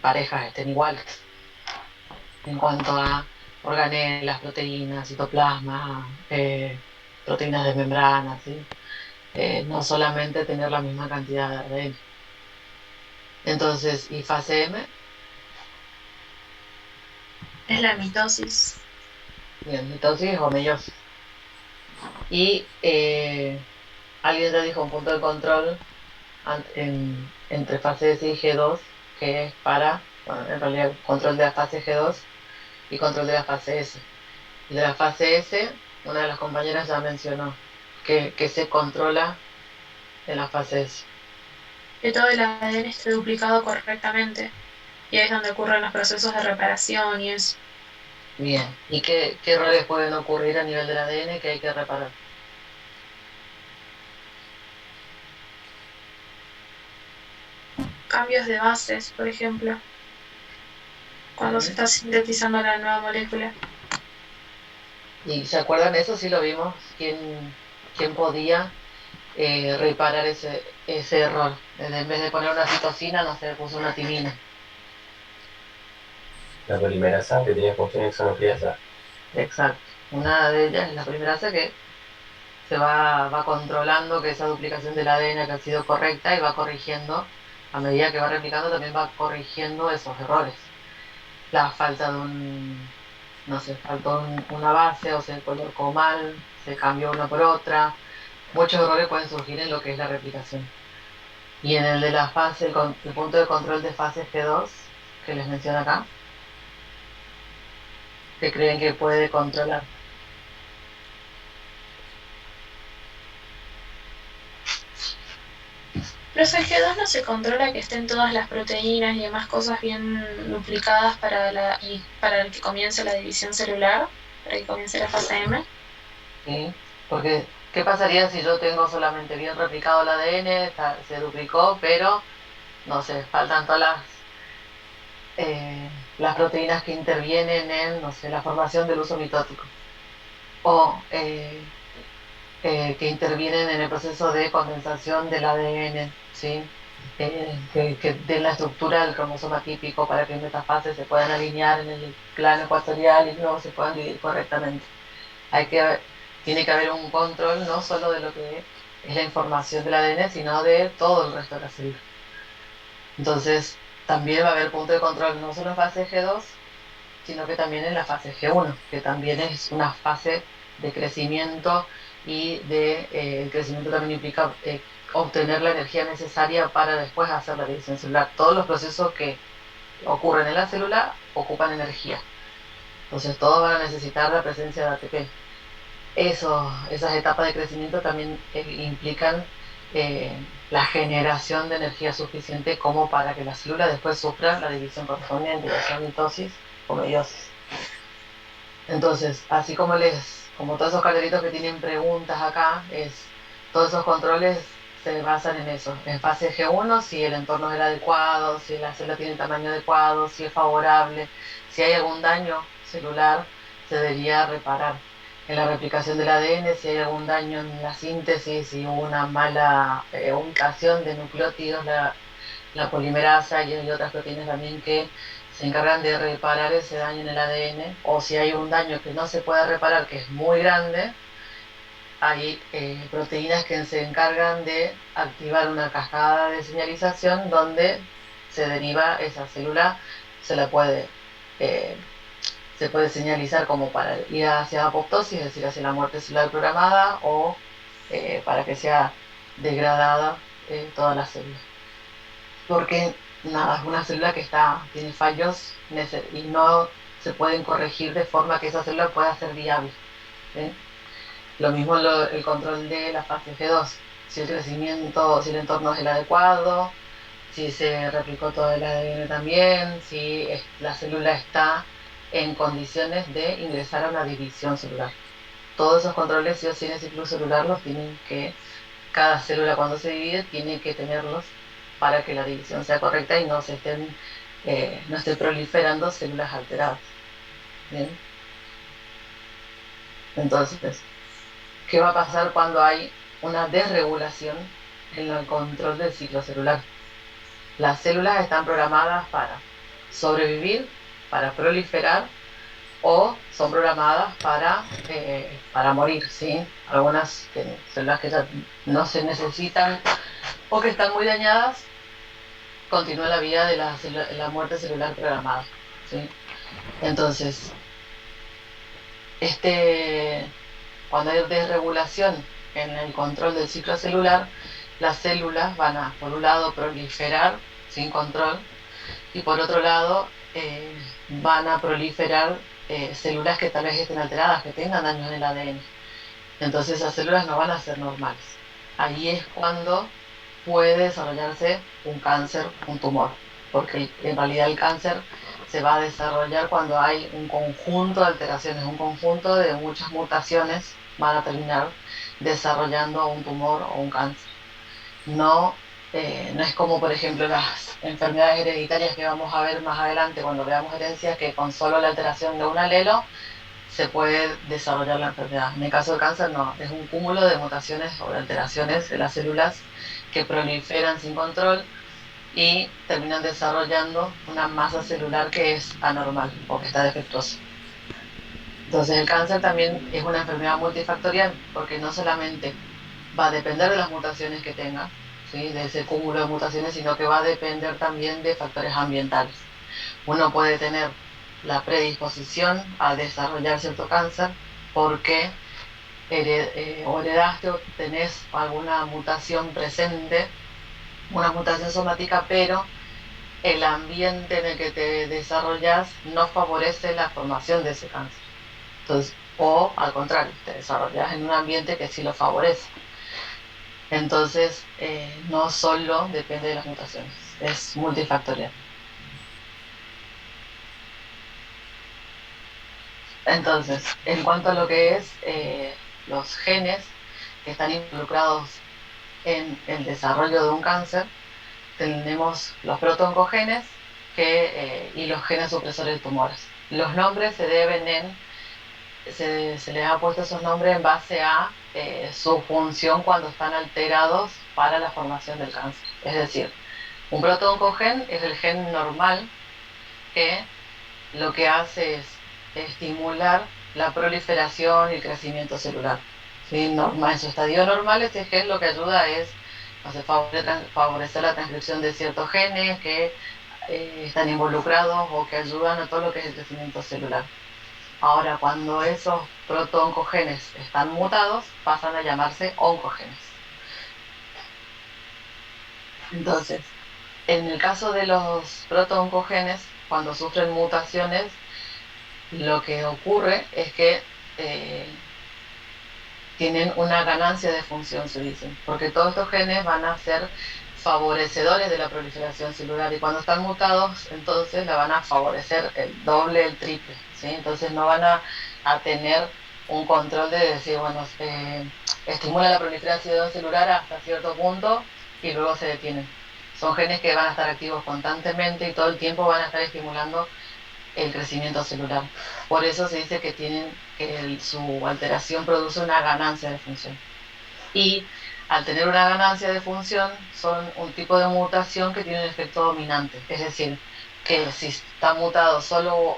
parejas estén iguales en cuanto a organelas, proteínas, citoplasma, proteínas de membrana, ¿sí? No solamente tener la misma cantidad de ADN. Entonces, y fase M, Es la mitosis. bien, mitosis o meiosis. Y alguien te dijo un punto de control entre fase S y G2, que es para, bueno, en realidad control de la fase G2 y control de la fase S. Y de la fase S, una de las compañeras ya mencionó que se controla en la fase S. Que todo el ADN esté duplicado correctamente. Y es donde ocurren los procesos de reparación y eso. Bien, ¿y qué errores pueden ocurrir a nivel del ADN que hay que reparar? Cambios de bases, por ejemplo, cuando se Ujú. está sintetizando la nueva molécula. ¿Y se acuerdan de eso? Sí lo vimos. ¿Quién podía reparar ese error? En vez de poner una citosina, no sé, puso una timina. La polimerasa que tiene función hexanucleasa. Exacto. Una de ellas es la primerasa que va controlando que esa duplicación del ADN que ha sido correcta y va corrigiendo, a medida que va replicando, también va corrigiendo esos errores. La falta de no sé, faltó una base o se colocó mal, se cambió una por otra. Muchos errores pueden surgir en lo que es la replicación. Y en el de la fase, el punto de control de fase G2, que les menciono acá, que creen que puede controlar. Los G2 no se controla que estén todas las proteínas y demás cosas bien duplicadas para el que comience la división celular, para que comience la fase M. ¿Sí? Porque, ¿qué pasaría si yo tengo solamente bien replicado el ADN, se duplicó, pero, no sé, faltan todas las proteínas que intervienen en, no sé, la formación del uso mitótico? O que intervienen en el proceso de condensación del ADN, ¿sí? Que den la estructura del cromosoma típico para que en metafases se puedan alinear en el plano ecuatorial y luego se puedan dividir correctamente. Hay que, tiene que haber un control no solo de lo que es la información del ADN, sino de todo el resto de la célula. Entonces, también va a haber punto de control no solo en fase G2, sino que también en la fase G1, que también es una fase de crecimiento y el crecimiento también implica obtener la energía necesaria para después hacer la división celular. Todos los procesos que ocurren en la célula ocupan energía. Entonces, todos van a necesitar la presencia de ATP. Esas etapas de crecimiento también implican la generación de energía suficiente como para que la célula después sufra la división correspondiente, ya sea mitosis o meiosis. Entonces, así como todos esos cartelitos que tienen preguntas acá, todos esos controles se basan en eso. En fase G1, si el entorno es el adecuado, si la célula tiene el tamaño adecuado, si es favorable, si hay algún daño celular, se debería reparar. En la replicación del ADN, si hay algún daño en la síntesis, si hubo una mala ubicación de nucleótidos, la polimerasa y hay otras proteínas también que se encargan de reparar ese daño en el ADN, o si hay un daño que no se puede reparar, que es muy grande, hay proteínas que se encargan de activar una cascada de señalización donde se deriva esa célula, se la puede, eh, se puede señalizar como para ir hacia apoptosis, es decir, hacia la muerte celular programada, o para que sea degradada toda la célula. Porque nada, es una célula que tiene fallos y no se pueden corregir de forma que esa célula pueda ser viable. ¿Sí? Lo mismo el control de la fase G2. Si el crecimiento, si el entorno es el adecuado, si se replicó todo el ADN también, si la célula está en condiciones de ingresar a una división celular. Todos esos controles, sí o sí, en el ciclo celular los tienen que, cada célula cuando se divide tiene que tenerlos para que la división sea correcta y no esté proliferando células alteradas. ¿Bien? Entonces, ¿qué va a pasar cuando hay una desregulación en el control del ciclo celular? Las células están programadas para sobrevivir, para proliferar, o son programadas para morir, ¿sí? Algunas células que ya no se necesitan o que están muy dañadas, continúa la vida de la muerte celular programada, ¿sí? Entonces, cuando hay desregulación en el control del ciclo celular, las células van a, por un lado, proliferar sin control, y por otro lado, van a proliferar células que tal vez estén alteradas, que tengan daños en el ADN. Entonces esas células no van a ser normales. Ahí es cuando puede desarrollarse un cáncer, un tumor, porque en realidad el cáncer se va a desarrollar cuando hay un conjunto de alteraciones, un conjunto de muchas mutaciones van a terminar desarrollando un tumor o un cáncer. No es como, por ejemplo, las enfermedades hereditarias que vamos a ver más adelante cuando veamos herencias, que con solo la alteración de un alelo se puede desarrollar la enfermedad. En el caso del cáncer no, es un cúmulo de mutaciones o de alteraciones de las células que proliferan sin control y terminan desarrollando una masa celular que es anormal o que está defectuosa. Entonces el cáncer también es una enfermedad multifactorial, porque no solamente va a depender de las mutaciones que tenga, ¿sí?, de ese cúmulo de mutaciones, sino que va a depender también de factores ambientales. Uno puede tener la predisposición a desarrollar cierto cáncer porque o heredaste o tenés alguna mutación presente, una mutación somática, pero el ambiente en el que te desarrollas no favorece la formación de ese cáncer. Entonces, o al contrario, te desarrollas en un ambiente que sí lo favorece. Entonces, no solo depende de las mutaciones, es multifactorial. Entonces, en cuanto a lo que es los genes que están involucrados en el desarrollo de un cáncer, tenemos los protooncogenes y los genes supresores de tumores. Los nombres se les ha puesto esos nombres en base a su función cuando están alterados para la formación del cáncer. Es decir, un protooncogen es el gen normal que lo que hace es estimular la proliferación y el crecimiento celular. ¿Sí? En su estadio normal, este gen lo que ayuda es favorecer la transcripción de ciertos genes que están involucrados o que ayudan a todo lo que es el crecimiento celular. Ahora, cuando esos protooncogenes están mutados, pasan a llamarse oncogenes. Entonces, en el caso de los protooncogenes, cuando sufren mutaciones, lo que ocurre es que tienen una ganancia de función, se dicen, porque todos estos genes van a ser favorecedores de la proliferación celular, y cuando están mutados, entonces la van a favorecer el doble, el triple, ¿sí? Entonces no van a tener un control de decir, bueno, estimula la proliferación celular hasta cierto punto y luego se detienen. Son genes que van a estar activos constantemente y todo el tiempo van a estar estimulando el crecimiento celular. Por eso se dice que su alteración produce una ganancia de función. Y al tener una ganancia de función, son un tipo de mutación que tiene un efecto dominante. Es decir, que si está mutado solo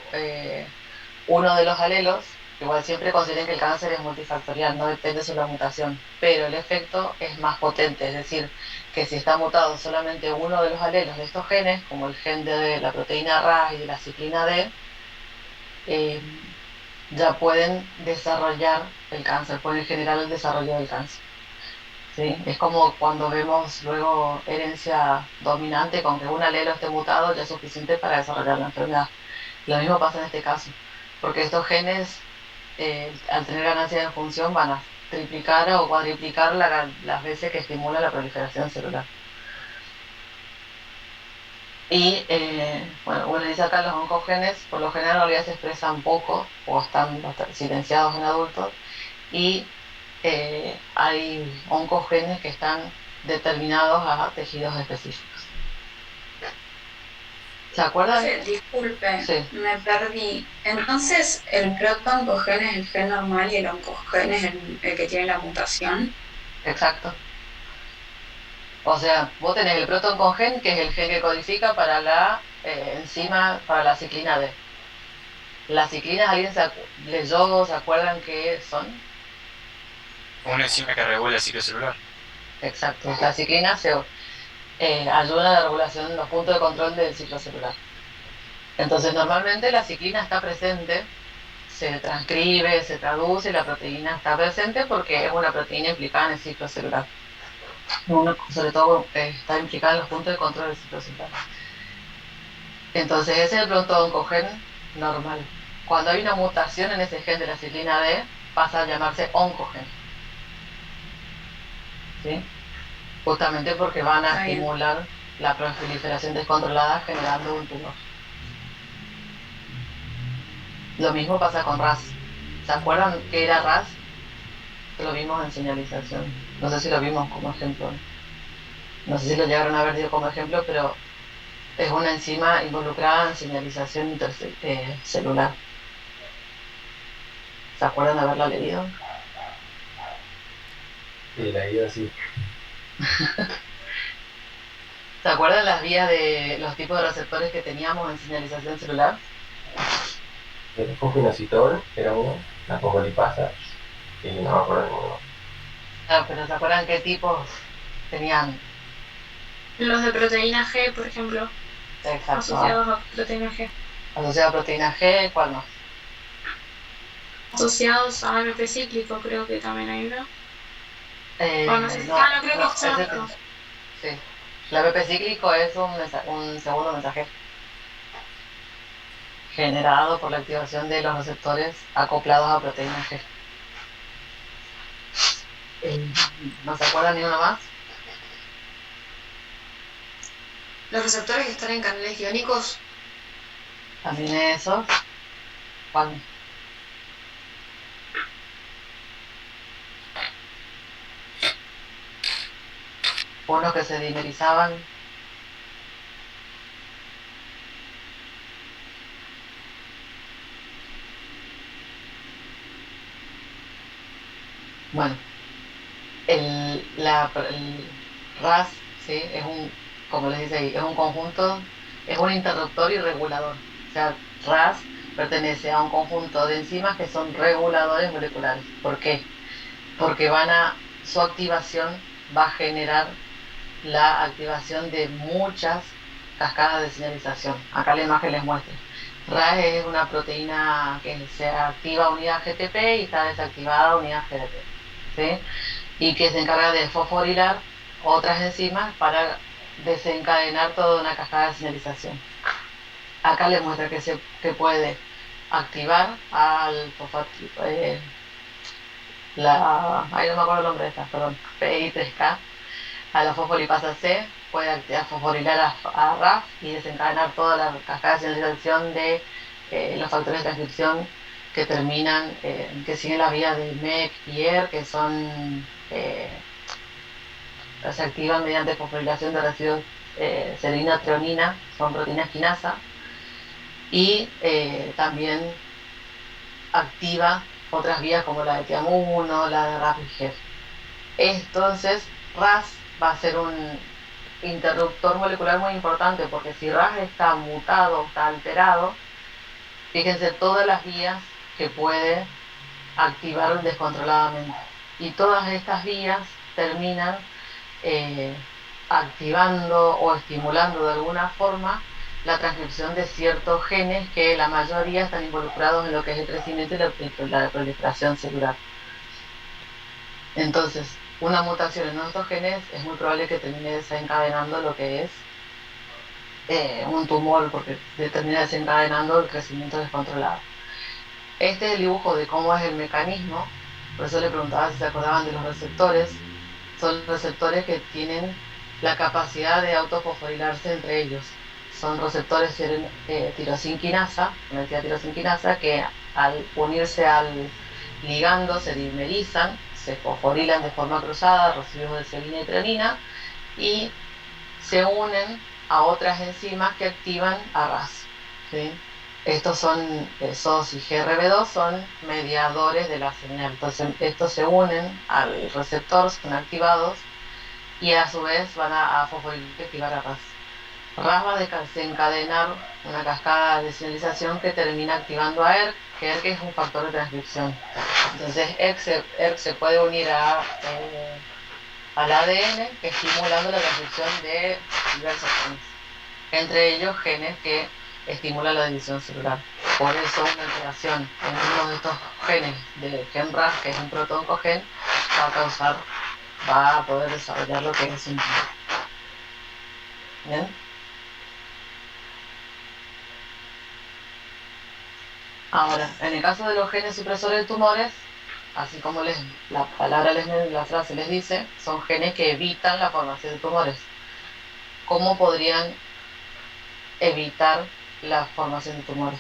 uno de los alelos, igual siempre consideren que el cáncer es multifactorial, no depende solo de la mutación, pero el efecto es más potente. Es decir, que si está mutado solamente uno de los alelos de estos genes, como el gen de la proteína RAS y de la ciclina D, ya pueden desarrollar el cáncer, pueden generar el desarrollo del cáncer. ¿Sí? Es como cuando vemos luego herencia dominante, con que un alelo esté mutado ya es suficiente para desarrollar la enfermedad. Lo mismo pasa en este caso, porque estos genes, al tener ganancia de función, van a triplicar o cuadriplicar las veces que estimula la proliferación celular. Y, bueno, dice acá, los oncogenes por lo general en realidad se expresan poco o están silenciados en adultos, y hay oncogenes que están determinados a tejidos específicos. ¿Se acuerdan? Disculpe, Sí. Me perdí. Entonces, ¿el proto-oncogen es el gen normal y el oncogen es el que tiene la mutación? Exacto. O sea, vos tenés el proto-oncogen, que es el gen que codifica para la enzima para la ciclina D. Las ciclinas, ¿alguien leyó o se acuerdan qué son? Una enzima que regula el ciclo celular. Exacto, las ciclinas ayudan a la regulación de los puntos de control del ciclo celular. Entonces, normalmente la ciclina está presente, se transcribe, se traduce, y la proteína está presente porque es una proteína implicada en el ciclo celular. Sobre todo está implicada en los puntos de control del ciclo celular. Entonces, ese es el proto-oncogen normal. Cuando hay una mutación en ese gen de la ciclina D, pasa a llamarse oncogen. ¿Sí? Justamente porque van a estimular la proliferación descontrolada generando un tumor. Lo mismo pasa con RAS. ¿Se acuerdan qué era RAS? Lo vimos en señalización. No sé si lo vimos como ejemplo. No sé si lo llegaron a ver como ejemplo, pero es una enzima involucrada en señalización intercelular. ¿Se acuerdan de haberla leído? Sí, la idea sí. ¿Se acuerdan las vías de los tipos de receptores que teníamos en señalización celular? El fosfinocitol era uno, la fosfolipasa, y no me acuerdo ninguno. Pero ¿se acuerdan qué tipos tenían? Los de proteína G, por ejemplo, Exacto. asociados a proteína G. Asociados a proteína G, ¿cuál más? Asociados a AMP cíclico, creo que también hay uno. No, creo que es otro. Sí. La AMP cíclico es un segundo mensaje generado por la activación de los receptores acoplados a proteína G. ¿No se acuerdan ni uno más? Los receptores que están en canales iónicos. También esos. ¿Cuál? Unos que se dimerizaban. Bueno, el RAS, ¿sí? Es como les dice ahí, es un conjunto, es un interruptor y regulador. O sea, RAS pertenece a un conjunto de enzimas que son reguladores moleculares. ¿Por qué? Porque su activación va a generar la activación de muchas cascadas de señalización. Acá la imagen les muestra. RAS es una proteína que se activa unidad GTP y está desactivada unidad GDP, ¿sí? Y que se encarga de fosforilar otras enzimas para desencadenar toda una cascada de señalización. Acá les muestra que puede activar al ahí no me acuerdo el nombre de estas, perdón, PI3K, a la fosfolipasa C, puede fosforilar a RAF y desencadenar toda la cascada de señalización de los factores de transcripción que terminan, que siguen la vía de MEC y ER, que son se activan mediante fosforilación de residuos serina treonina, son proteínas quinasa, y también activa otras vías como la de TIAM1, la de RAF y GEF. Entonces, RAS va a ser un interruptor molecular muy importante, porque si RAS está mutado, está alterado, fíjense todas las vías que puede activar descontroladamente. Y todas estas vías terminan activando o estimulando de alguna forma la transcripción de ciertos genes que la mayoría están involucrados en lo que es el crecimiento y la proliferación celular. Entonces, una mutación en estos genes es muy probable que termine desencadenando lo que es un tumor, porque termina desencadenando el crecimiento descontrolado. Este es el dibujo de cómo es el mecanismo, por eso le preguntaba si se acordaban de los receptores. Son receptores que tienen la capacidad de autofosforilarse entre ellos. Son receptores tirosinquinasa, energía tirosinquinasa, que al unirse al ligando se dimerizan, se fosforilan de forma cruzada, residuos de serina y treonina, y se unen a otras enzimas que activan a RAS, ¿sí? Estos son SOS y GRB2, son mediadores de la señal. Entonces, estos se unen al receptor, son activados y a su vez van a fosforilar y activar a RAS. RAS va a desencadenar una cascada de señalización que termina activando a ERK, que ERK es un factor de transcripción. Entonces ERK se puede unir al ADN, estimulando la transcripción de diversos genes, entre ellos genes que estimulan la división celular. Por eso una alteración en uno de estos genes del gen RAS, que es un protoncogen, va a poder desarrollar lo que es un tumor. ¿Bien? Ahora, en el caso de los genes supresores de tumores, así como la frase les dice, son genes que evitan la formación de tumores. ¿Cómo podrían evitar la formación de tumores?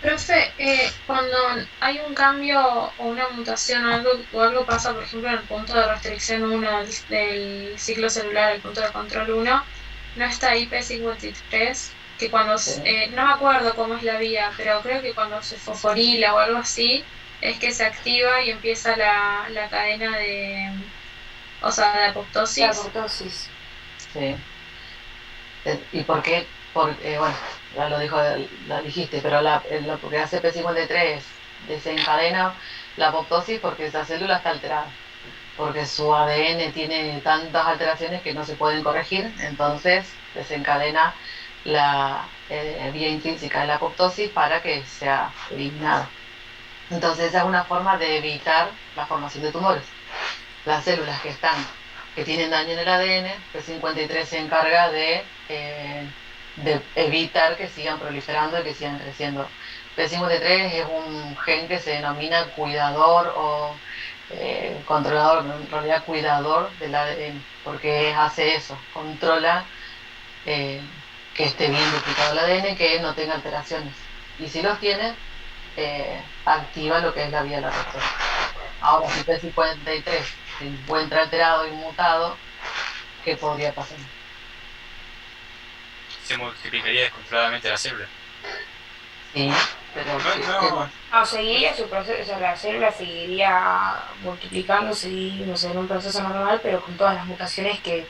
Profe, cuando hay un cambio o una mutación o algo pasa, por ejemplo, en el punto de restricción 1 del ciclo celular, el punto de control 1, no está IP53, que cuando, no me acuerdo cómo es la vía, pero creo que cuando se fosforila o algo así, es que se activa y empieza la cadena de apoptosis. La apoptosis. Sí. ¿Y por qué? Porque, bueno, ya lo dijiste, pero lo que hace P53 desencadena la apoptosis porque esa célula está alterada, porque su ADN tiene tantas alteraciones que no se pueden corregir, entonces desencadena la vía intrínseca de la apoptosis para que sea eliminada. Entonces esa es una forma de evitar la formación de tumores. Las células que tienen daño en el ADN, P53 se encarga de evitar que sigan proliferando y que sigan creciendo. P53 es un gen que se denomina cuidador o controlador, en realidad cuidador del ADN, porque hace eso, controla que esté bien duplicado el ADN, que no tenga alteraciones. Y si los tiene, activa lo que es la vía de la apoptosis. Ahora, si P53 se encuentra alterado y mutado, ¿qué podría pasar? Se multiplicaría descontroladamente la célula. Sí, pero seguiría su proceso, o sea, la célula seguiría multiplicándose, no sé, en un proceso normal, pero con todas las mutaciones que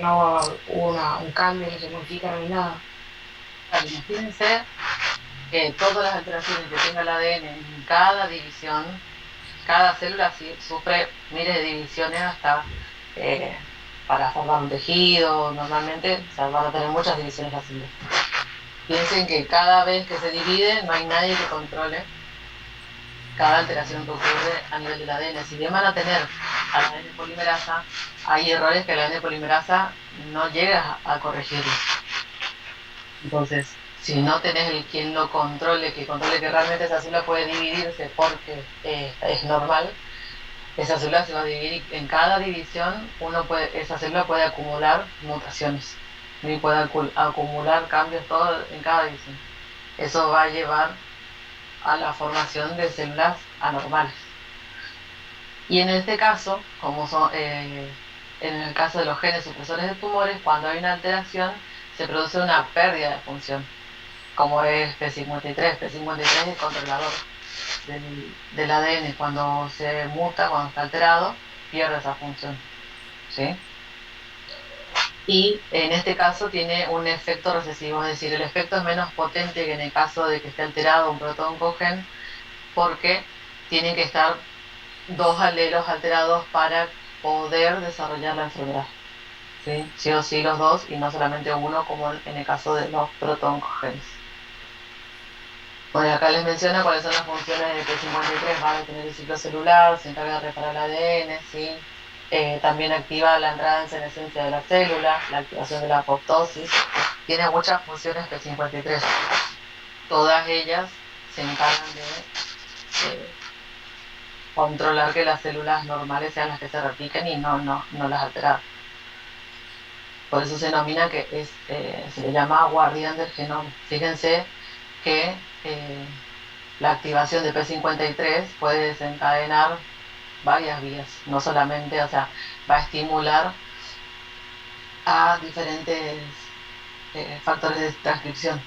no hubo un cambio, no se modificaron ni nada. imagínense que todas las alteraciones que tenga el ADN en cada división, cada célula sufre miles de divisiones hasta para formar un tejido, normalmente, o sea, van a tener muchas divisiones las células. Piensen que cada vez que se divide no hay nadie que controle cada alteración que ocurre a nivel del ADN. Si bien van a tener ADN polimerasa, hay errores que la ADN polimerasa no llega a corregirlos. Entonces, si no tenés quien lo controle, que realmente esa célula puede dividirse porque es normal, esa célula se va a dividir y en cada división esa célula puede acumular mutaciones y puede acumular cambios en cada división. Eso va a llevar a la formación de células anormales. Y en este caso, en el caso de los genes supresores de tumores, cuando hay una alteración, se produce una pérdida de función, como es P53. P53 es el controlador del ADN. Cuando se muta, cuando está alterado, pierde esa función, ¿sí? Y en este caso tiene un efecto recesivo, es decir, el efecto es menos potente que en el caso de que esté alterado un protoncogen, porque tienen que estar dos alelos alterados para poder desarrollar la enfermedad. ¿Sí? Sí o sí los dos y no solamente uno, como en el caso de los protoncogenes. Bueno, acá les menciona cuáles son las funciones de P53. Va a detener el ciclo celular, se encarga de reparar el ADN, ¿sí? También activa la entrada en senescencia de la célula, la activación de la apoptosis. Tiene muchas funciones P53. Todas ellas se encargan de controlar que las células normales sean las que se repliquen y no las alteradas. Por eso se denomina se le llama guardián del genoma. Fíjense que la activación de P53 puede desencadenar varias vías, no solamente, o sea, va a estimular a diferentes factores de transcripción.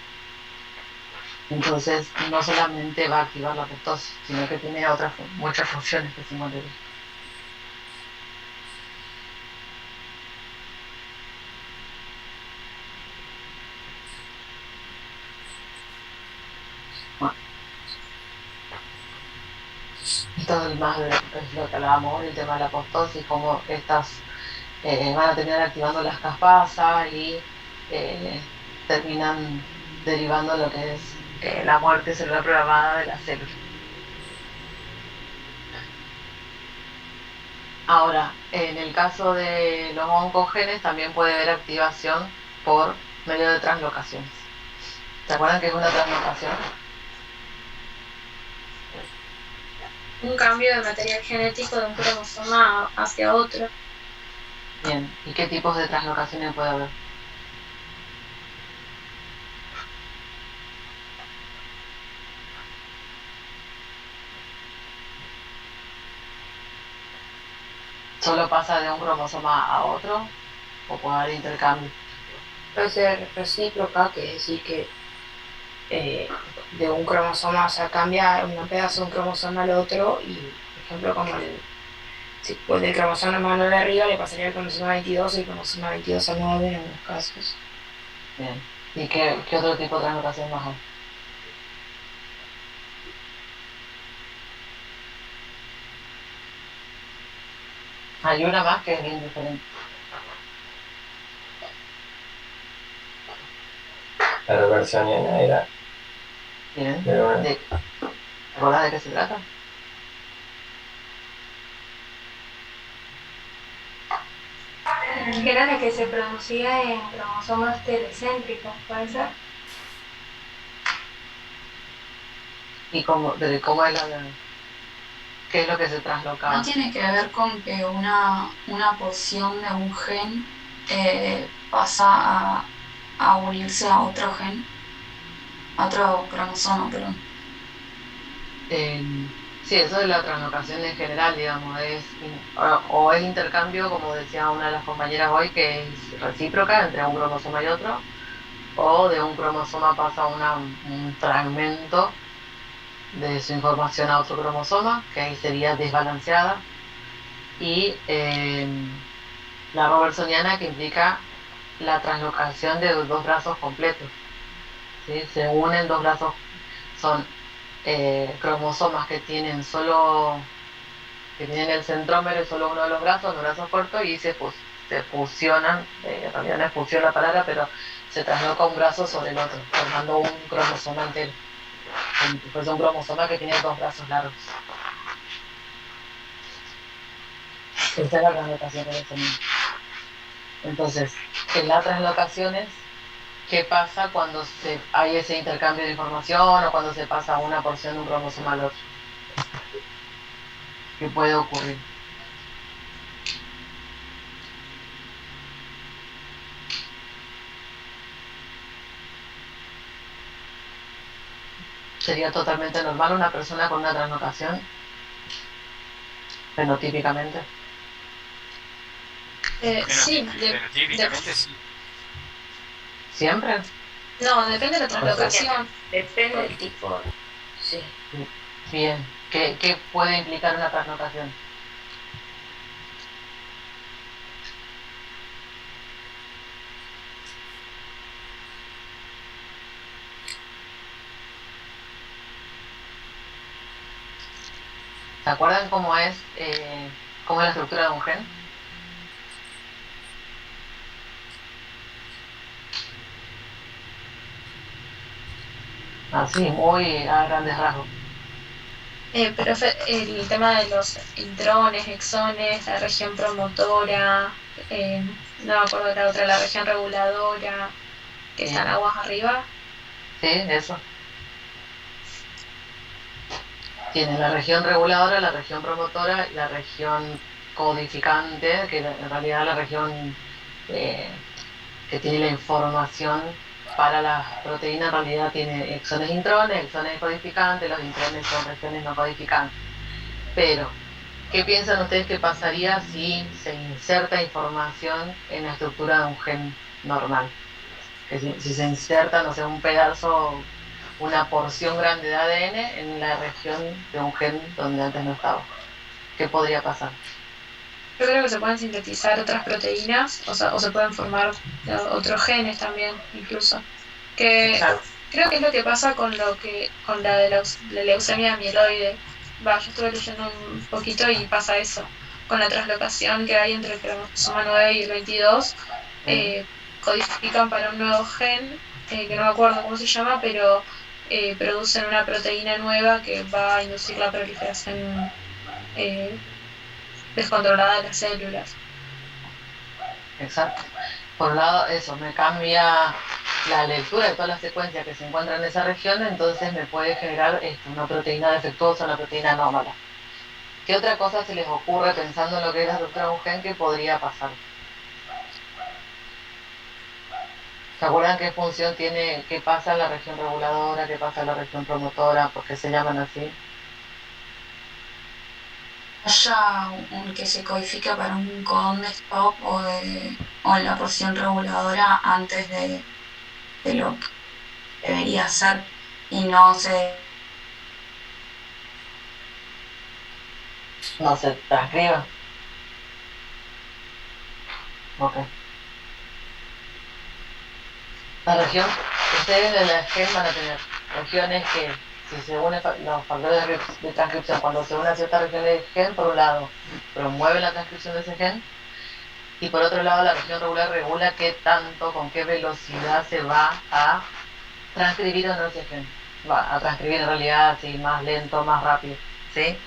Entonces, no solamente va a activar la apoptosis, sino que tiene muchas funciones P53. Y todo el más es lo que hablábamos, el tema de la apoptosis, cómo estas van a terminar activando las caspasas y terminan derivando lo que es la muerte celular programada de la célula. Ahora, en el caso de los oncogenes también puede haber activación por medio de translocaciones. ¿Se acuerdan qué es una translocación? Un cambio de material genético de un cromosoma hacia otro. Bien, ¿y qué tipos de translocaciones puede haber? ¿Solo pasa de un cromosoma a otro o puede haber intercambio? Puede ser recíproca, que es decir que de un cromosoma, o sea, cambia un pedazo de un cromosoma al otro y, por ejemplo, como si pues del cromosoma 9 de arriba le pasaría al cromosoma 22 y el cromosoma 22 al 9 en algunos casos. Bien, ¿y qué otro tipo de translocación más hay? Hay una más que es bien diferente. La reversioniana era. Bien, Pero bueno, ¿te acordás de qué se trata? Que era la que se producía en cromosomas telecéntricos, ¿puede ser? ¿Y cómo es qué es lo que se No traslocaba? tiene que ver con que una porción de un gen pasa a unirse a otro gen, a otro cromosoma, perdón. Sí, eso de la translocación en general, digamos, o es intercambio, como decía una de las compañeras hoy, que es recíproca entre un cromosoma y otro, o de un cromosoma pasa un fragmento de su información a otro cromosoma, que ahí sería desbalanceada, y la robertsoniana, que implica la translocación de dos brazos completos, ¿sí? Se unen dos brazos, son cromosomas que tienen el centrómero y solo uno de los brazos cortos, y se fusionan, en realidad no es fusión la palabra, pero se trasloca un brazo sobre el otro, formando un cromosoma entero. Pues un cromosoma que tiene dos brazos largos. Esta es la translocación de los niños. Entonces, en las translocaciones, ¿qué pasa cuando hay ese intercambio de información o cuando se pasa una porción de un cromosoma al otro? ¿Qué puede ocurrir? ¿Sería totalmente normal una persona con una translocación? Fenotípicamente. Sí, Fenotípicamente sí. ¿Siempre? no, depende de la translocación. Depende del tipo. Sí. Bien. ¿Qué puede implicar una translocación? ¿Se acuerdan cómo es la estructura de un gen? Así, muy a grandes rasgos. Pero el tema de los intrones, exones, la región promotora, no me acuerdo de la otra, la región reguladora, que están aguas arriba. Sí, eso. Tiene la región reguladora, la región promotora y la región codificante, que en realidad es la región que tiene la información para las proteínas. En realidad tiene exones e intrones, exones codificantes, los intrones son regiones no codificantes. Pero, ¿qué piensan ustedes que pasaría si se inserta información en la estructura de un gen normal? Que si se inserta, no sé, un pedazo, una porción grande de ADN en la región de un gen donde antes no estaba. ¿Qué podría pasar? Yo creo que se pueden sintetizar otras proteínas, o se pueden formar otros genes también, incluso. Que Exacto. creo que es lo que pasa con la leucemia mieloide, yo estuve leyendo un poquito y pasa eso. Con la translocación que hay entre el cromosoma 9 y el 22, codifican para un nuevo gen, que no me acuerdo cómo se llama, pero producen una proteína nueva que va a inducir la proliferación descontrolada de las células. Exacto. Por un lado, eso me cambia la lectura de todas las secuencias que se encuentran en esa región, entonces me puede generar una proteína defectuosa, una proteína anómala. ¿Qué otra cosa se les ocurre pensando en lo que es la estructura de un gen que podría pasar? ¿Se acuerdan qué función tiene, qué pasa en la región reguladora, qué pasa en la región promotora, por qué se llaman así? Haya un que se codifica para un codón de stop o en la porción reguladora antes de lo que debería ser y no se No se transcriba. Ok. La región, ustedes en el gen van a tener regiones que, si se unen los factores de transcripción, cuando se une a cierta región del gen, por un lado, promueven la transcripción de ese gen, y por otro lado, la región regular regula qué tanto, con qué velocidad se va a transcribir o no ese gen. Va a transcribir en realidad así, más lento, más rápido, ¿sí?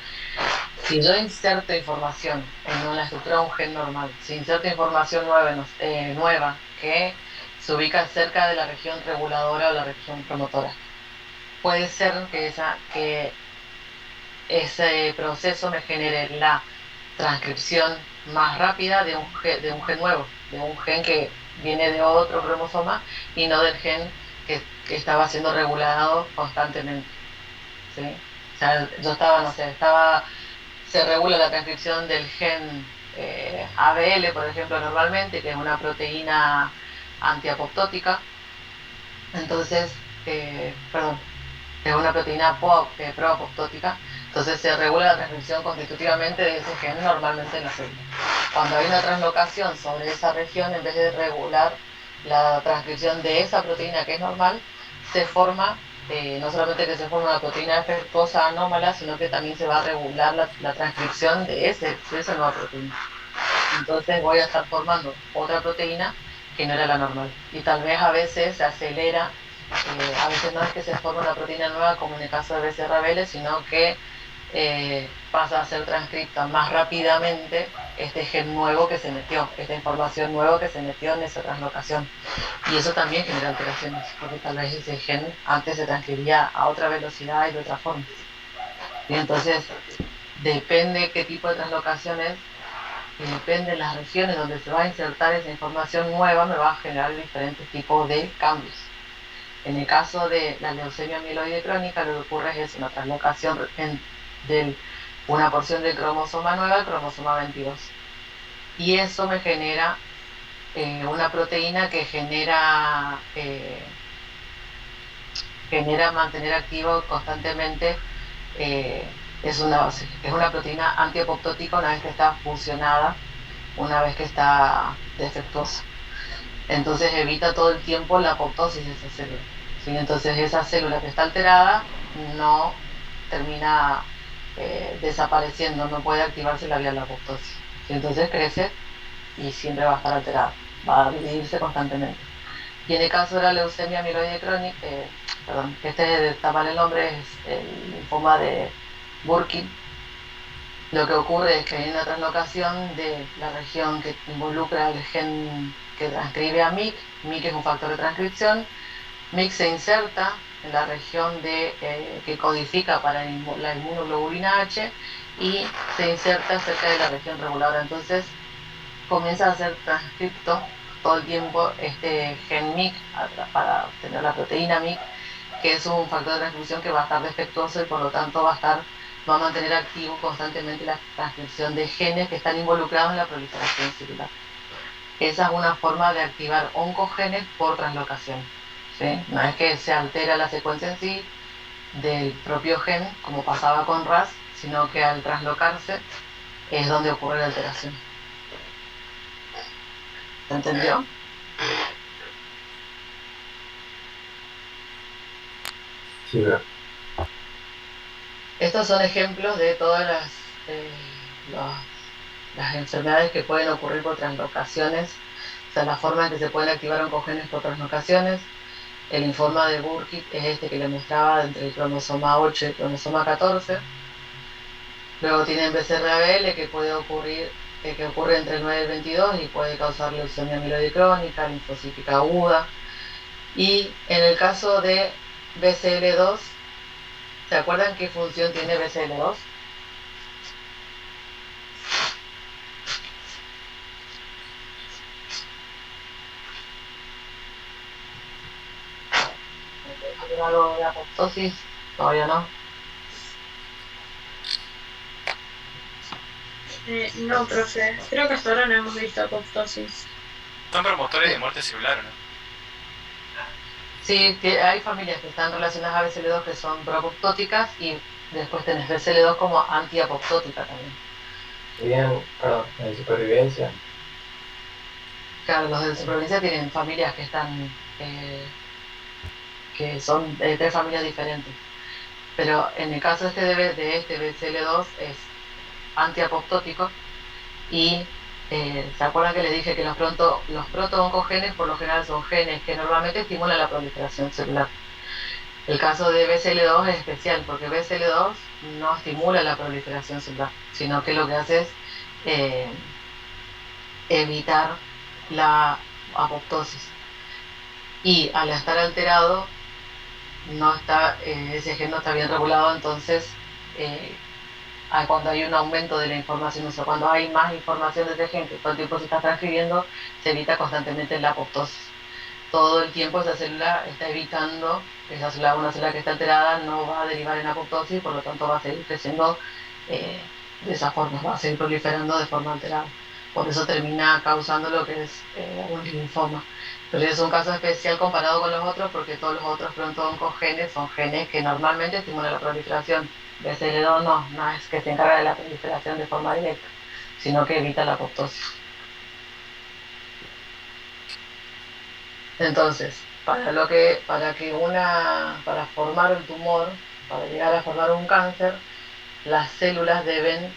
Si yo inserto información en una estructura de un gen normal, si inserto información nueva que se ubica cerca de la región reguladora o la región promotora, puede ser que ese proceso me genere la transcripción más rápida de un gen nuevo, de un gen que viene de otro cromosoma y no del gen que estaba siendo regulado constantemente, ¿sí? O sea, yo estaba, no sé, se regula la transcripción del gen ABL, por ejemplo, normalmente, que es una proteína antiapoptótica. Entonces, perdón, es una proteína proapoptótica. Entonces se regula la transcripción constitutivamente de ese gen normalmente en la célula. Cuando hay una translocación sobre esa región, en vez de regular la transcripción de esa proteína que es normal, se forma, no solamente que se forma una proteína defectuosa anómala, sino que también se va a regular la transcripción de esa nueva proteína. Entonces voy a estar formando otra proteína que no era la normal. Y tal vez a veces se acelera, a veces no es que se forme una proteína nueva como en el caso de BCR-ABL, sino que pasa a ser transcripta más rápidamente este gen nuevo que se metió, esta información nueva que se metió en esa translocación. Y eso también genera alteraciones, porque tal vez ese gen antes se transcribía a otra velocidad y de otra forma. Y entonces, depende qué tipo de translocaciones y depende de las regiones donde se va a insertar esa información nueva, me va a generar diferentes tipos de cambios. En el caso de la leucemia mieloide crónica, lo que ocurre es una translocación de una porción del cromosoma 9 al cromosoma 22. Y eso me genera una proteína que genera mantener activo constantemente. Es una proteína antiapoptótica una vez que está fusionada, una vez que está defectuosa. Entonces evita todo el tiempo la apoptosis de esa célula, ¿sí? Entonces esa célula que está alterada no termina desapareciendo, no puede activarse la vía de la apoptosis, ¿sí? Entonces crece y siempre va a estar alterada, va a dividirse constantemente. Y en el caso de la leucemia mieloide crónica, perdón, está mal el nombre, es el linfoma de Burkitt. Lo que ocurre es que hay una translocación de la región que involucra el gen que transcribe a MYC. MYC es un factor de transcripción. MYC se inserta en la región que codifica para la inmunoglobulina H y se inserta cerca de la región reguladora. Entonces comienza a ser transcripto todo el tiempo este gen MYC para obtener la proteína MYC, que es un factor de transcripción que va a estar defectuoso y por lo tanto va a mantener activo constantemente la transcripción de genes que están involucrados en la proliferación celular. Esa es una forma de activar oncogenes por translocación, ¿sí? No es que se altera la secuencia en sí del propio gen, como pasaba con RAS, sino que al translocarse es donde ocurre la alteración. ¿Se entendió? Sí, pero Estos son ejemplos de todas eh, las enfermedades que pueden ocurrir por translocaciones, o sea, la forma en que se pueden activar oncogenes por translocaciones. El linfoma de Burkitt es este que le mostraba entre el cromosoma 8 y el cromosoma 14. Luego tienen BCR-ABL que ocurre entre el 9 y el 22 y puede causar leucemia amiloide crónica, linfocítica aguda. Y en el caso de BCL2, ¿se acuerdan qué función tiene BCL2? ¿Algo de apoptosis? Todavía no. No, profe. Creo que hasta ahora no hemos visto apoptosis. Son promotores de muerte celular, ¿no? Sí, hay familias que están relacionadas a BCL2 que son proapoptóticas y después tenés BCL2 como antiapoptótica también. Serían, perdón, de supervivencia. Claro, los de supervivencia tienen familias que están, que son de 3 familias diferentes. Pero en el caso de este BCL2 es antiapoptótico y ¿se acuerdan que les dije que los proto-oncogenes por lo general son genes que normalmente estimulan la proliferación celular? El caso de BCL2 es especial porque BCL2 no estimula la proliferación celular, sino que lo que hace es evitar la apoptosis. Y al estar alterado, ese gen no está bien regulado, entonces cuando hay un aumento de la información, o sea, cuando hay más información de ese gen que todo el tiempo se está transcribiendo, se evita constantemente la apoptosis. Todo el tiempo esa célula está evitando, una célula que está alterada no va a derivar en apoptosis, por lo tanto va a seguir creciendo de esa forma, va a seguir proliferando de forma alterada. Por eso termina causando lo que es un linfoma. Pero es un caso especial comparado con los otros porque todos los otros pronto-oncogenes son genes que normalmente estimulan la proliferación. BCL2 no es que se encarga de la proliferación de forma directa, sino que evita la apoptosis. Entonces, para formar un tumor, para llegar a formar un cáncer, las células deben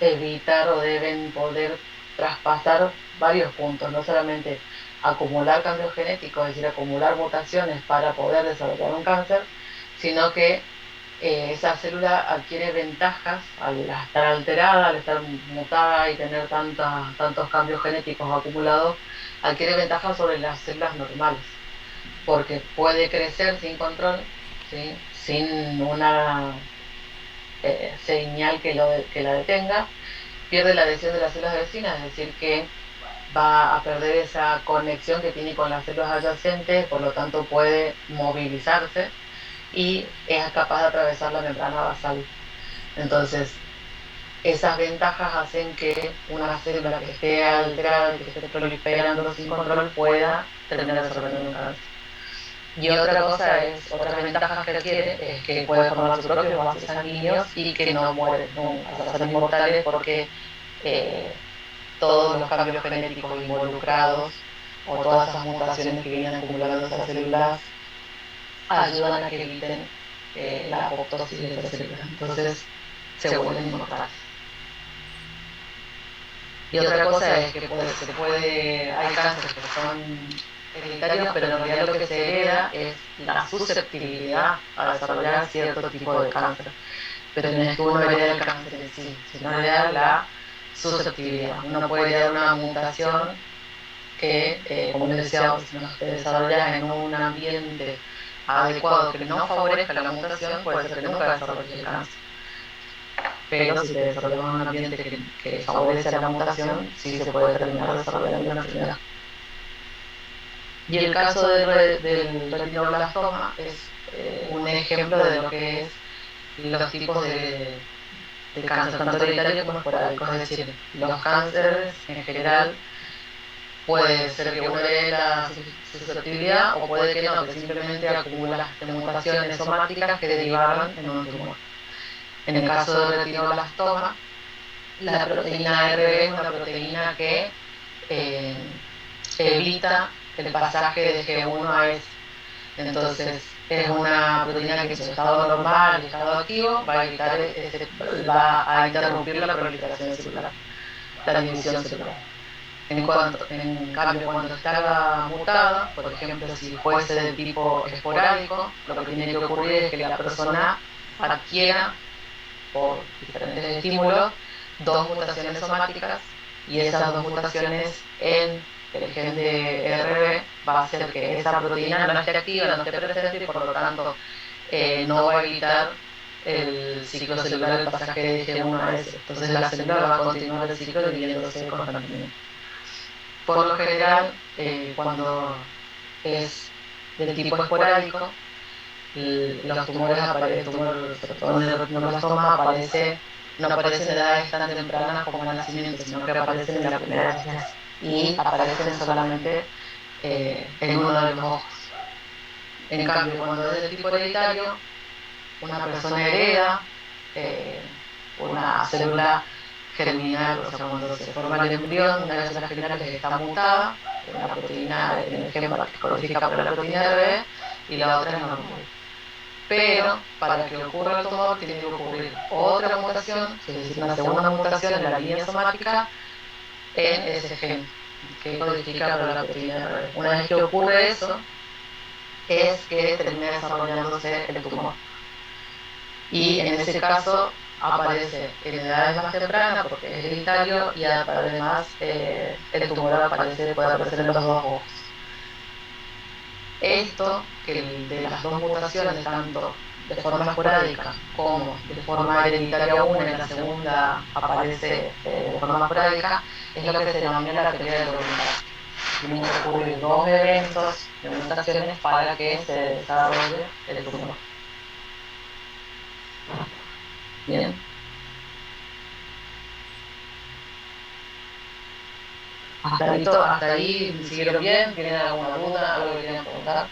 evitar o deben poder traspasar varios puntos, no solamente acumular cambios genéticos, es decir, acumular mutaciones para poder desarrollar un cáncer, sino que esa célula adquiere ventajas al estar alterada, al estar mutada y tener tantos cambios genéticos acumulados, adquiere ventajas sobre las células normales, porque puede crecer sin control, ¿sí? Sin una señal que la detenga, pierde la adhesión de las células vecinas, es decir, que va a perder esa conexión que tiene con las células adyacentes, por lo tanto puede movilizarse y es capaz de atravesar la membrana basal. Entonces, esas ventajas hacen que una célula que esté alterada, que esté proliferando sin control, pueda terminar desarrollando un cáncer. Y otras ventajas que adquiere es que puede formar sus propios vasos sanguíneos y que no mueren, o sea, son inmortales porque todos los cambios genéticos involucrados o todas esas mutaciones que vienen acumulando esas células ayudan a que eviten la apoptosis de esas células. Entonces se vuelven inmortales. Y otra cosa es que hay cánceres que son hereditarios, pero en realidad lo que se hereda es la susceptibilidad a desarrollar cierto tipo de cáncer. Pero no es que uno hereda el cáncer en sí, sino hereda la susceptibilidad. Uno puede heredar una mutación que, como les decía, si no se desarrolla en un ambiente adecuado que no favorezca la mutación, puede ser que nunca desarrolle el cáncer. Pero si se desarrolla en un ambiente que favorece a la mutación, sí se puede terminar desarrollando una enfermedad. Y el caso del retinoblastoma es un ejemplo de lo que es los tipos de cáncer, tanto hereditario como esporádico. Es decir, los cánceres en general puede ser que uno herede la susceptibilidad o puede que no, que simplemente acumula mutaciones somáticas que derivaron en un tumor. En el caso del retinoblastoma, la proteína RB es una proteína que evita el pasaje de G1 a S. Entonces, es una proteína que en su estado normal, estado activo, va a interrumpir la proliferación celular, la división celular. En cambio, cuando está mutada, por ejemplo, si fuese de tipo esporádico, lo que tiene que ocurrir es que la persona adquiera, por diferentes estímulos, dos mutaciones somáticas, y esas dos mutaciones en el gen de RB va a hacer que esa proteína no esté activa, no esté presente, y por lo tanto no va a evitar el ciclo celular, el pasaje de G1 a S. Entonces la célula va a continuar el ciclo dividiéndose constantemente. Por lo general, cuando es del tipo esporádico, los tumores aparecen, el tumor, sobre todo en el retinoblastoma, no aparecen en edades tan tempranas como el nacimiento, sino que aparecen en la primera vejez y aparecen solamente en uno de los ojos. En cambio, cuando es del tipo hereditario, una persona hereda una célula germinal, o sea, cuando se forma el embrión, una de las células germinales está mutada, una proteína, el gen que codifica para la proteína RB, y la otra es normal. Pero para que ocurra el tumor tiene que ocurrir otra mutación, es decir, una segunda mutación en la línea somática en ese gen que codifica para la proteína RB. Una vez que ocurre eso, es que termina desarrollándose el tumor. Y en ese caso aparece en edades más tempranas porque es hereditario, y además el tumor puede aparecer en los dos ojos. Esto, que de las dos mutaciones, tanto de forma esporádica como de forma hereditaria una, en la segunda aparece de forma esporádica, es lo que se denomina la teoría de la voluntad. Tienen que ocurrir dos eventos de mutaciones para que se desarrolle el tumor. Bien. Hasta ahí siguieron bien. ¿Tienen alguna duda? ¿Algo que quieran preguntar?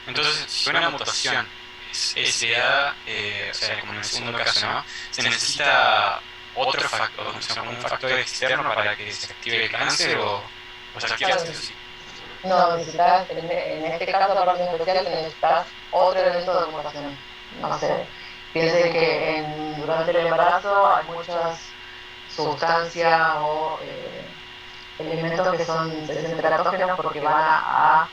Entonces, si una mutación se da, o sea, como en el segundo caso, ¿no? Se necesita otro factor, o sea, como un factor externo para que se active el cáncer, o se activa sí o sí. No, necesitas, en este caso aparte especial, necesitas otro evento de mutación. No sé, piensen que durante el embarazo hay muchas sustancias o elementos que son terágenos porque van a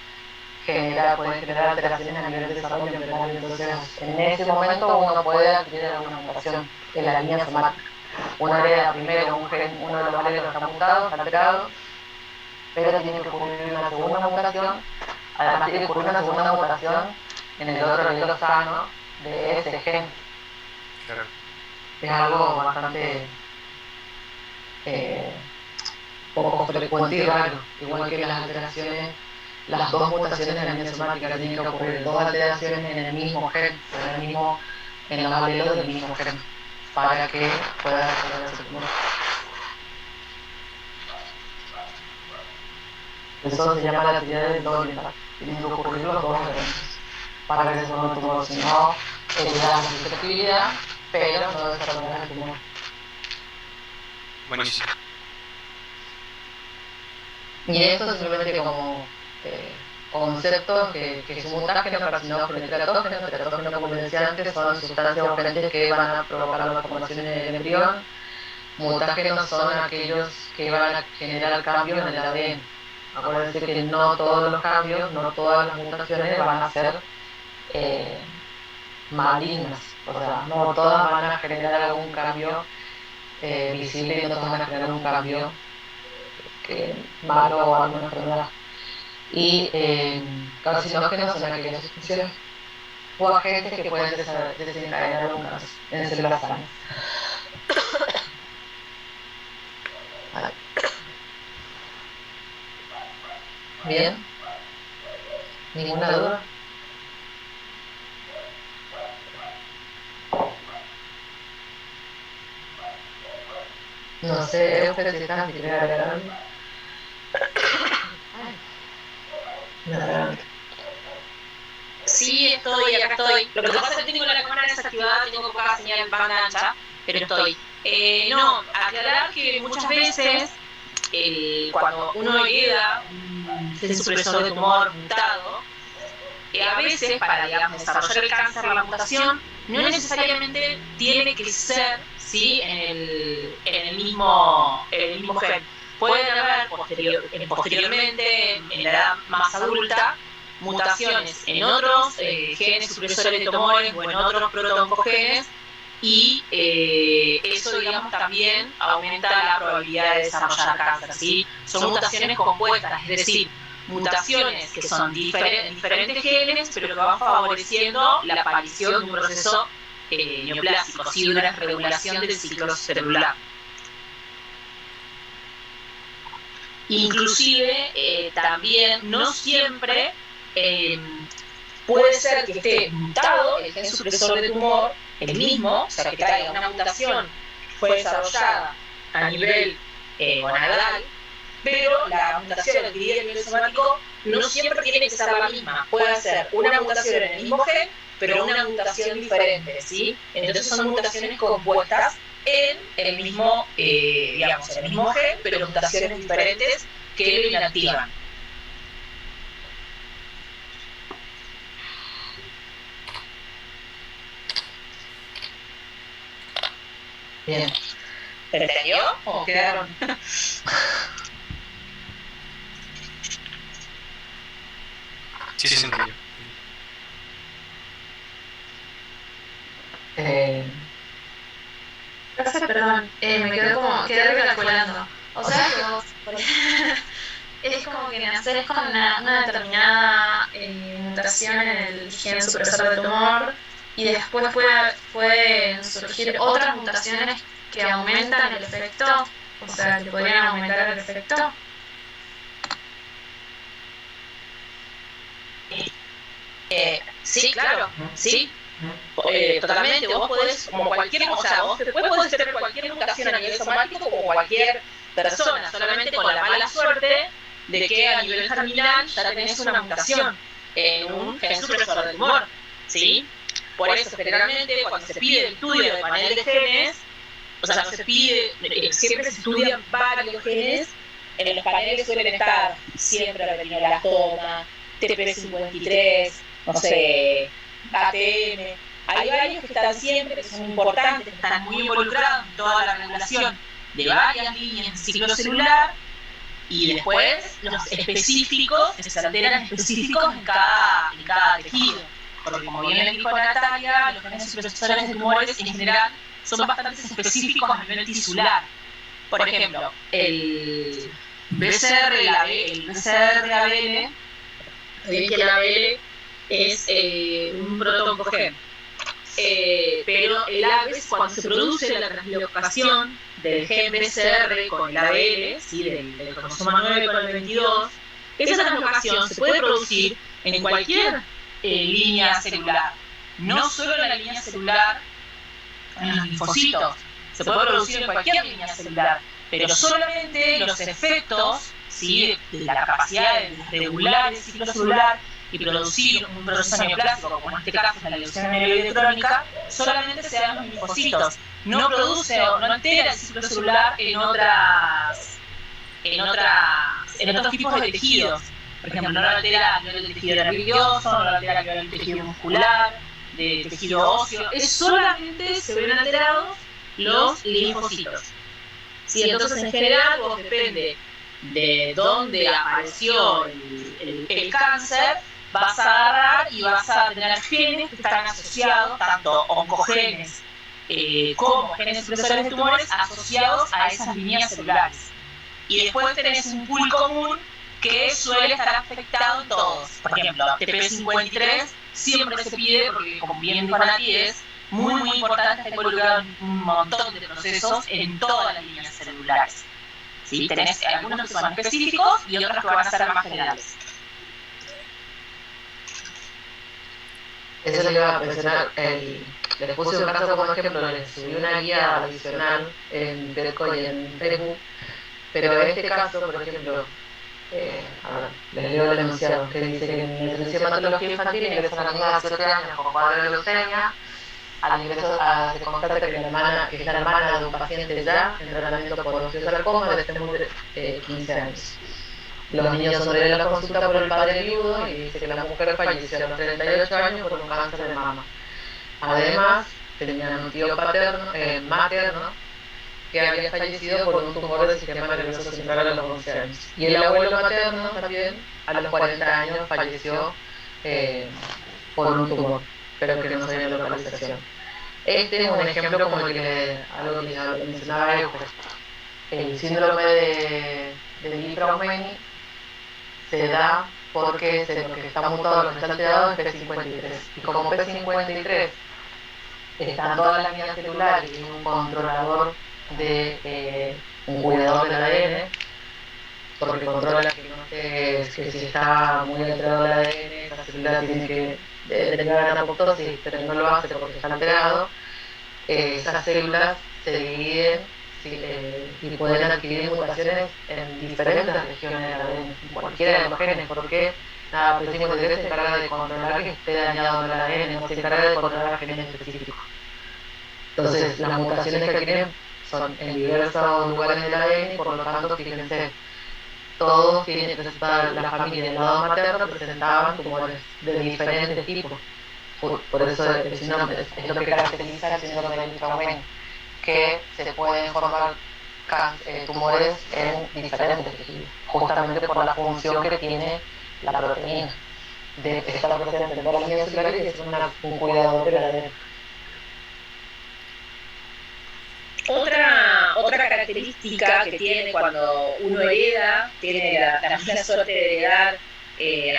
pueden generar alteraciones a nivel de desarrollo embrionario. Entonces, en ese momento uno puede adquirir alguna mutación en la línea somática. Uno hereda primero uno de los alelos está mutado, está alterado, pero tiene que ocurrir una segunda mutación. Además tiene que ocurrir una segunda mutación en el otro alelo sano de ese gen. Claro. Es algo bastante poco frecuente y raro, igual que las alteraciones, las dos mutaciones en la línea somática. Tienen que ocurrir dos alteraciones en el mismo gen, en los alelos del mismo gen, para que pueda desarrollarse el tumor. Eso se llama la teoría del doble impacto. Tienen que ocurrir los dos eventos para que se forme el tumor, si no, da la susceptibilidad, pero no desarrollará el tumor. Buenísimo. Y esto simplemente como conceptos que son mutágenos, carcinógenos y teratógenos. Teratógenos, como les decía antes, son sustancias urgentes que van a provocar la formación en el embrión. Mutágenos son aquellos que van a generar cambios en el ADN. Acuérdense que no todos los cambios, no todas las mutaciones van a ser malignas. O sea, no todas van a generar algún cambio visible, y no todas van a generar un cambio malo o alguna enfermedad. Y carcinógenos son aquellas sustancias o agentes que pueden desencadenar un cáncer en células sanas. Bien. ¿Ninguna duda? No sé, Eugen, si estás, si quieres agregar algo. Sí, sí, estoy, acá estoy. Lo que pasa es que tengo la cámara desactivada, tengo poca señal en banda ancha, pero estoy. No, aclarar que muchas veces cuando uno hereda un gen supresor de tumor mutado, a veces para, digamos, desarrollar el cáncer, la mutación, no necesariamente tiene que ser, ¿sí?, en el mismo gen. Pueden haber posteriormente, en la edad más adulta, mutaciones en otros genes supresores de tumores o en otros protooncogenes, y eso, digamos, también aumenta la probabilidad de desarrollar cáncer, ¿sí? Son mutaciones compuestas, es decir, mutaciones que son diferentes genes, pero que van favoreciendo la aparición de un proceso neoplásico, ¿sí?, de una regulación del ciclo celular. Inclusive, también, no siempre puede ser que esté mutado el gen supresor de tumor, el mismo, o sea, que traiga una mutación que fue desarrollada a nivel gonadal, pero la mutación adquirida a nivel somático no siempre tiene que ser la misma. Puede ser una mutación en el mismo gen, pero una mutación diferente, ¿sí? Entonces son mutaciones compuestas en el mismo, digamos, en el mismo gen, pero mutaciones diferentes que lo inactivan. Bien. ¿Se entendió o quedaron? Sí, se entendió. Perdón, me quedé recalculando. O sea que vos, es como que naces con una determinada mutación en el gen supresor de tumor y después pueden surgir otras mutaciones que aumentan el efecto, o sea, que podrían aumentar el efecto. Sí, claro, sí. Totalmente, vos podés, como cualquier, o sea, vos podés tener cualquier mutación a nivel somático como cualquier persona, solamente con la mala suerte de que a nivel germinal ya tenés una mutación en un gen supresor del tumor, ¿sí? Por eso, generalmente, cuando se pide el estudio de panel de genes, o sea, no se pide, siempre se estudian varios genes, en los paneles suelen estar siempre retinoblastoma, TP53, no sé, ATM. Hay varios que están siempre, que son importantes, que están muy involucrados en toda la regulación de varias líneas de ciclo celular, y después los específicos, que se alteran específicos en cada tejido. Porque como bien le dijo Natalia, los genes supresores de tumores en general son bastante específicos a nivel tisular. Por ejemplo, el BCR de ABL, ven que el ABL es un protooncogen. Pero el ABES, cuando se produce la translocación del gen BCR con el ABL, ¿sí?, del cromosoma 9 con el 22, esa translocación se puede producir en cualquier línea celular, no solo en la línea celular, en los linfocitos, se puede producir en cualquier línea celular, pero solamente los efectos, ¿sí?, de la capacidad de regular el ciclo celular y producir un proceso neoplásico, como en este caso es la leucemia mieloide crónica, solamente se dan los linfocitos. No produce o no altera el ciclo celular en otros tipos de tejidos. Por ejemplo, no lo altera a nivel del tejido nervioso, no lo altera a nivel del tejido muscular, del tejido óseo. Es solamente se ven alterados los linfocitos. ¿Sí? Entonces, en general, vos depende de dónde apareció el cáncer, vas a agarrar y vas a tener genes que están asociados, tanto oncogenes como genes supresores de tumores, asociados a esas líneas celulares. Y después tenés un pool común que suele estar afectado en todos. Por ejemplo, TP53 siempre se pide porque, como bien dijo Nati, es muy importante, está involucrado en un montón de procesos en todas las líneas celulares. ¿Sí? Tenés algunos que son específicos y otros que van a ser más generales. Eso es lo que iba a mencionar. Les puse un caso como ejemplo, les subí una guía adicional en Perco y en Perú, pero en este caso, por ejemplo, a ver, les leo el enunciado, que dice que en la atención de hematología infantil ingresa una niña de 7 años con cuadro de leucemia. Al ingreso se constata que es la hermana de un paciente ya en tratamiento por osteosarcoma desde muy 15 años. Los niños son traídos a la consulta por el padre viudo y dice que la mujer falleció a los 38 años por un cáncer de mama. Además, tenían un tío materno, que había fallecido por un tumor del sistema nervioso central a los 11 años. Y el abuelo materno también, a los 40 años, falleció por un tumor, pero que no sabía la localización. Este es un ejemplo como algo que les mencionaba Euge. El síndrome de Li-Fraumeni se da porque lo que está mutado, lo que está alterado es P53. Y como P53 están todas las líneas celulares y un controlador un cuidador del ADN, porque controla que si está muy alterado el ADN, esa célula tiene que derivar en apoptosis, pero no lo hace porque está alterado. Esas células se dividen y pueden adquirir mutaciones en diferentes regiones del ADN, en cualquiera de los genes, porque la P53 se encarga de controlar que esté dañado el ADN, no se encarga de controlar genes específicos. Entonces, las mutaciones que tienen son en diversos lugares del ADN y por lo tanto, fíjense, todos tienen, la familia del lado materno presentaban tumores de diferentes tipos. Por eso el síndrome es lo que caracteriza el síndrome de Li-Fraumeni, que se pueden formar tumores en diferentes tejidos, justamente por la función que tiene la proteína de estar presente en todas las líneas celulares y es un cuidador del ADN. Otra característica que tiene cuando uno hereda, tiene la misma suerte de heredar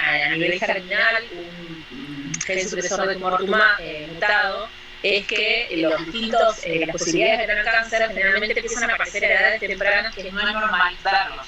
a nivel germinal un gen supresor de tumor mutado, es que las posibilidades de tener cáncer generalmente empiezan a aparecer a edades tempranas, que no es normal verlos,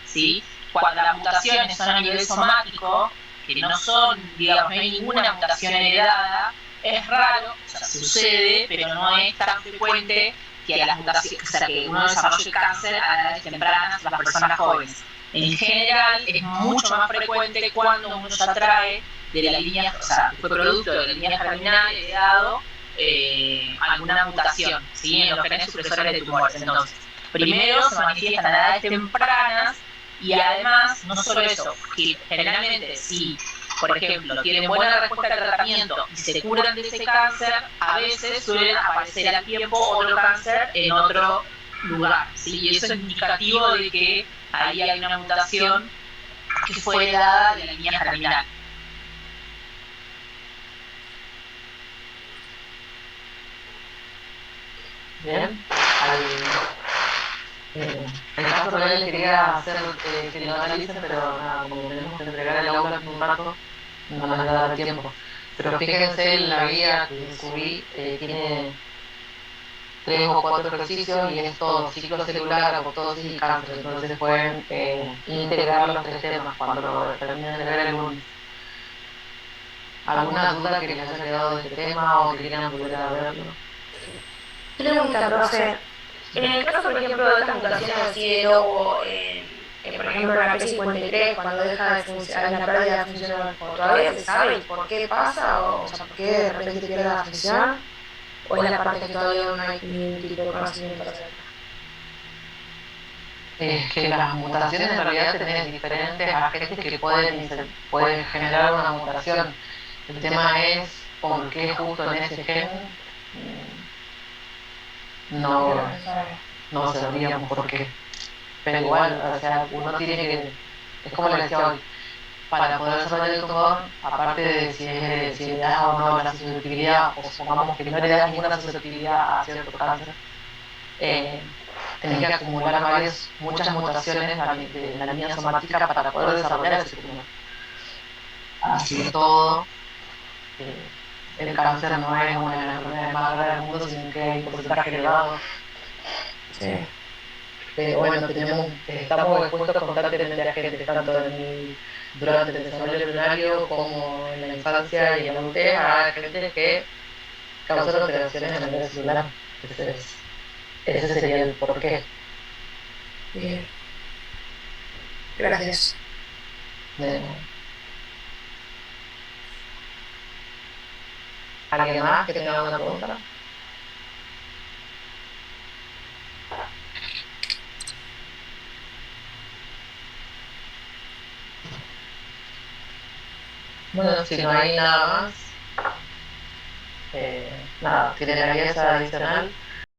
¿sí? Cuando las mutaciones son a nivel somático, que no son, digamos, no hay ninguna mutación heredada, es raro, o sea, sucede, pero no es tan frecuente que a las mutaciones, o sea, que uno desarrolle cáncer a edades tempranas, las personas jóvenes. En general, es mucho más frecuente cuando uno ya trae de la línea, o sea, fue producto de la línea germinal heredado alguna mutación, ¿sí? En los genes supresores de tumores. Entonces, primero se manifiestan a edades tempranas y además, no solo eso, que generalmente si, por ejemplo, tienen buena respuesta al tratamiento y se curan de ese cáncer, a veces suelen aparecer al tiempo otro cáncer en otro lugar, ¿sí? Y eso es indicativo de que ahí hay una mutación que fue heredada de la línea germinal. Bien, el caso real les quería hacer que lo analicen, pero nada, como tenemos que entregar el aula en un rato, no nos va a dar tiempo. Pero fíjense, en la guía que subí tiene 3 o 4 ejercicios y es todo ciclo celular, apoptosis y cáncer. Entonces pueden integrar los 3 temas cuando lo terminen de ver el lunes. ¿Alguna duda que les haya quedado de este tema o que quieran volver a verlo? Pregunta, profe. En el caso, por ejemplo, de estas mutaciones así de lobo, por ejemplo, la P53, cuando deja de funcionar, la pérdida de función, ¿todavía se sabe por qué pasa? O sea, ¿por qué de repente pierde la función? ¿O es la parte que todavía no hay ningún tipo de conocimiento acerca? Es que las mutaciones en realidad tienen diferentes agentes que pueden generar una mutación. El tema es por qué justo en ese gen no sabríamos por qué. Pero igual, o sea, uno tiene que, es como le decía hoy, para poder desarrollar el tumor, aparte de si heredas o no la susceptibilidad, o supongamos que no heredas ninguna susceptibilidad a cierto cáncer, tenés que acumular muchas mutaciones de la línea somática para poder desarrollar ese tumor. Así que todo, el cáncer no es una de las enfermedades más raras del mundo, sino que hay un porcentaje elevado. Sí. Pero bueno, estamos expuestos constantemente a gente, tanto durante el desarrollo embrionario como en la infancia y en la adultez, a gente que causan alteraciones en la vida celular. Ese sería el porqué. Bien. Gracias. ¿Alguien más que tenga alguna pregunta? Bueno, si no hay nada más, nada, tiene la guía adicional.